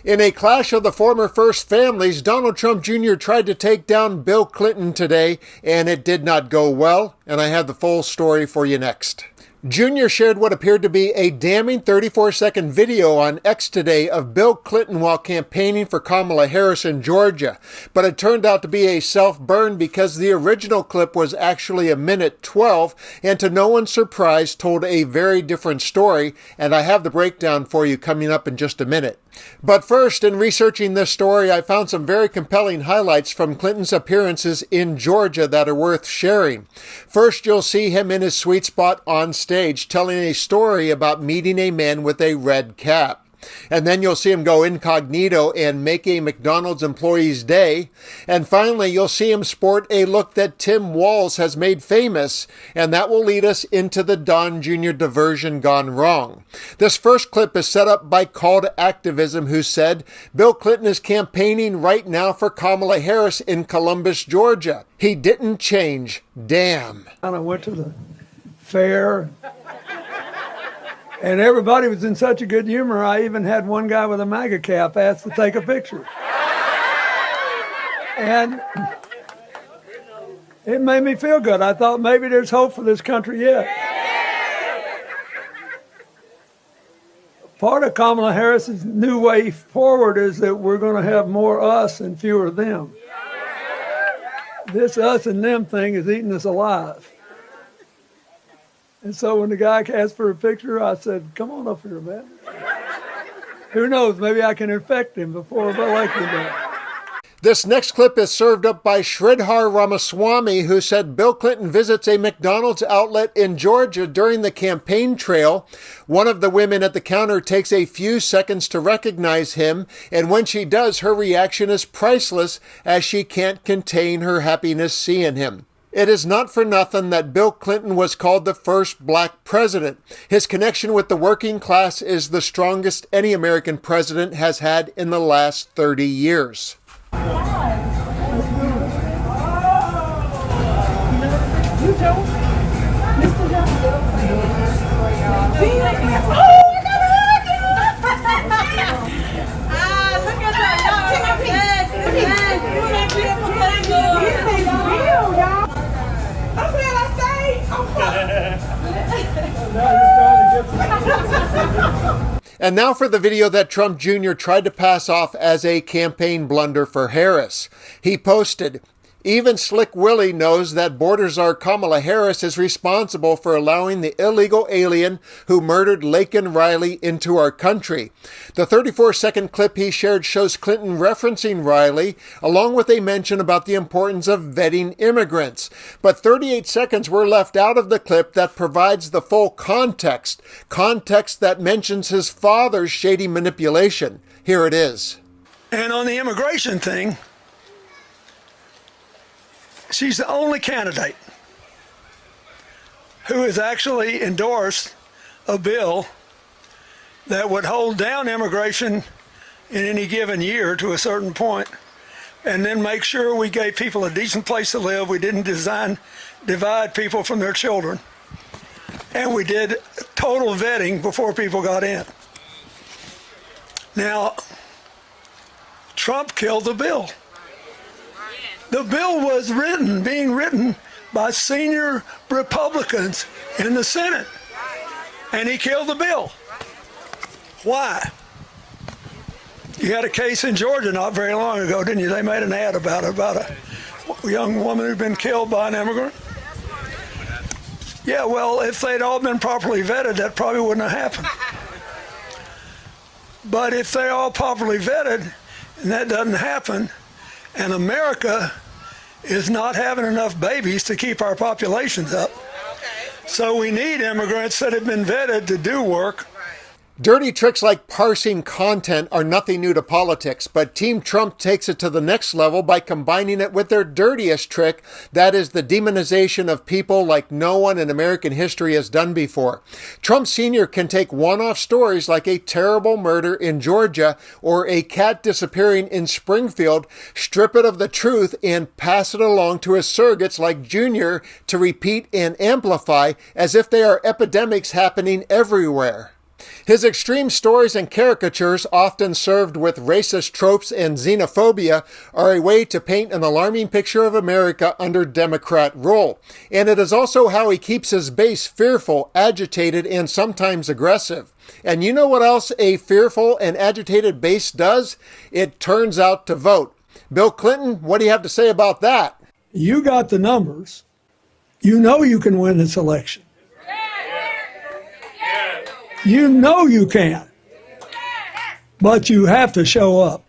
In a clash of the former first families, Donald Trump Jr. tried to take down Bill Clinton today, and it did not go well, and I have the full story for you next. Jr. shared what appeared to be a damning 34-second video on X today of Bill Clinton while campaigning for Kamala Harris in Georgia, but it turned out to be a self-burn because the original clip was actually 1:12 and to no one's surprise told a very different story, and I have the breakdown for you coming up in just a minute. But first, in researching this story, I found some very compelling highlights from Clinton's appearances in Georgia that are worth sharing. First, you'll see him in his sweet spot on stage telling a story about meeting a man with a red cap. And then you'll see him go incognito and make a McDonald's employee's day. And finally, you'll see him sport a look that Tim Walz has made famous, and that will lead us into the DonJunior diversion gone wrong. This first clip is set up by Call to Activism, who said, Bill Clinton is campaigning right now for Kamala Harris in Columbus, Georgia. He didn't change. Damn. I went to the fair. And everybody was in such a good humor, I even had one guy with a MAGA cap ask to take a picture. And it made me feel good. I thought maybe there's hope for this country yet. Part of Kamala Harris's new way forward is that we're going to have more us and fewer them. This us and them thing is eating us alive. And so when the guy asked for a picture, I said, come on up here, man. Who knows, maybe I can infect him before the election day. This next clip is served up by Sridhar Ramaswamy, who said Bill Clinton visits a McDonald's outlet in Georgia during the campaign trail. One of the women at the counter takes a few seconds to recognize him, and when she does, her reaction is priceless as she can't contain her happiness seeing him. It is not for nothing that Bill Clinton was called the first black president. His connection with the working class is the strongest any American president has had in the last 30 years. And now for the video that Trump Jr. tried to pass off as a campaign blunder for Harris. He posted, even Slick Willie knows that border czar Kamala Harris is responsible for allowing the illegal alien who murdered Laken Riley into our country. The 34-second clip he shared shows Clinton referencing Riley, along with a mention about the importance of vetting immigrants. But 38 seconds were left out of the clip that provides the full context that mentions his father's shady manipulation. Here it is. And on the immigration thing, she's the only candidate who has actually endorsed a bill that would hold down immigration in any given year to a certain point, and then make sure we gave people a decent place to live. We didn't divide people from their children. And we did total vetting before people got in. Now, Trump killed the bill. The bill was being written by senior Republicans in the Senate, and he killed the bill. Why? You had a case in Georgia not very long ago, didn't you? They made an ad about it, about a young woman who'd been killed by an immigrant. Yeah, well, if they'd all been properly vetted, that probably wouldn't have happened. But if they're all properly vetted, and that doesn't happen, and America is not having enough babies to keep our populations up. So we need immigrants that have been vetted to do work. Dirty tricks like parsing content are nothing new to politics, but Team Trump takes it to the next level by combining it with their dirtiest trick, that is the demonization of people like no one in American history has done before. Trump Sr. can take one-off stories like a terrible murder in Georgia or a cat disappearing in Springfield, strip it of the truth, and pass it along to his surrogates like Junior to repeat and amplify as if they are epidemics happening everywhere. His extreme stories and caricatures, often served with racist tropes and xenophobia, are a way to paint an alarming picture of America under Democrat rule. And it is also how he keeps his base fearful, agitated, and sometimes aggressive. And you know what else a fearful and agitated base does? It turns out to vote. Bill Clinton, what do you have to say about that? You got the numbers. You know you can win this election. You know you can. But you have to show up.